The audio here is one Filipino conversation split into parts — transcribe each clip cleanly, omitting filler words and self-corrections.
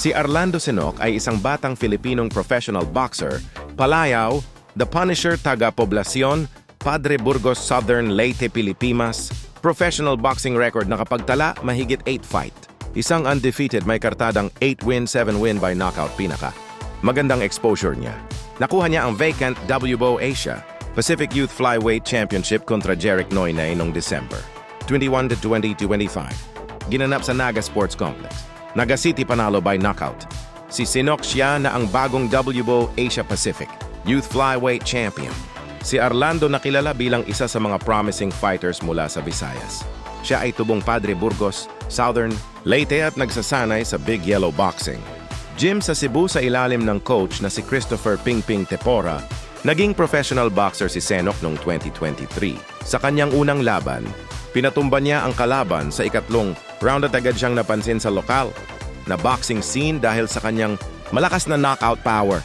Si Orlando Sinok ay isang batang Filipinong professional boxer, palayaw, The Punisher taga Poblacion, Padre Burgos Southern Leyte, Pilipinas, professional boxing record nakapagtala mahigit 8 fight. Isang undefeated may kartadang 8 win, 7 win by knockout pinaka. Magandang exposure niya. Nakuha niya ang vacant WBO Asia Pacific Youth Flyweight Championship kontra Jerick Noynay noong December 21-20-25. Ginanap sa Naga Sports Complex. Naga City panalo by knockout. Si Sinok siya na ang bagong WBO Asia Pacific Youth Flyweight Champion. Si Orlando nakilala bilang isa sa mga promising fighters mula sa Visayas. Siya ay tubong Padre Burgos, Southern Leyte at nagsasanay sa Big Yellow Boxing. Gym sa Cebu sa ilalim ng coach na si Christopher Pingping Tepora, naging professional boxer si Sinok noong 2023. Sa kanyang unang laban, pinatumba niya ang kalaban sa ikatlong round at agad siyang napansin sa lokal na boxing scene dahil sa kanyang malakas na knockout power.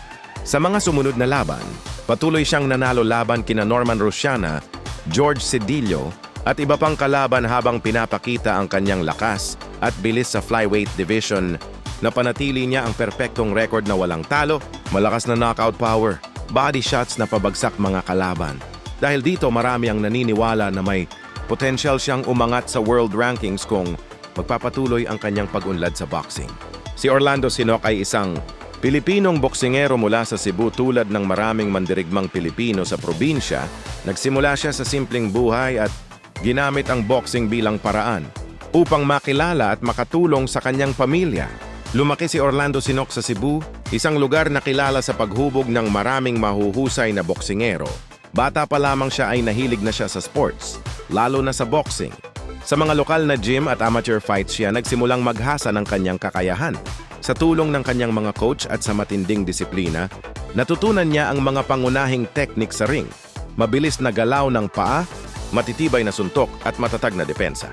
Sa mga sumunod na laban, patuloy siyang nanalo laban kina Norman Rosiana, George Cedillo at iba pang kalaban habang pinapakita ang kanyang lakas at bilis sa flyweight division. Napanatili niya ang perpektong record na walang talo, malakas na knockout power, body shots na pabagsak mga kalaban. Dahil dito marami ang naniniwala na may potential siyang umangat sa world rankings kung magpapatuloy ang kanyang pag-unlad sa boxing. Si Orlando Sinok ay isang Pilipinong boksingero mula sa Cebu tulad ng maraming mandirigmang Pilipino sa probinsya. Nagsimula siya sa simpleng buhay at ginamit ang boxing bilang paraan upang makilala at makatulong sa kanyang pamilya. Lumaki si Orlando Sinok sa Cebu, isang lugar na kilala sa paghubog ng maraming mahuhusay na boksingero. Bata pa lamang siya ay nahilig na siya sa sports, lalo na sa boxing. Sa mga lokal na gym at amateur fights siya nagsimulang maghasa ng kanyang kakayahan. Sa tulong ng kanyang mga coach at sa matinding disiplina, natutunan niya ang mga pangunahing teknik sa ring, mabilis na galaw ng paa, matitibay na suntok at matatag na depensa.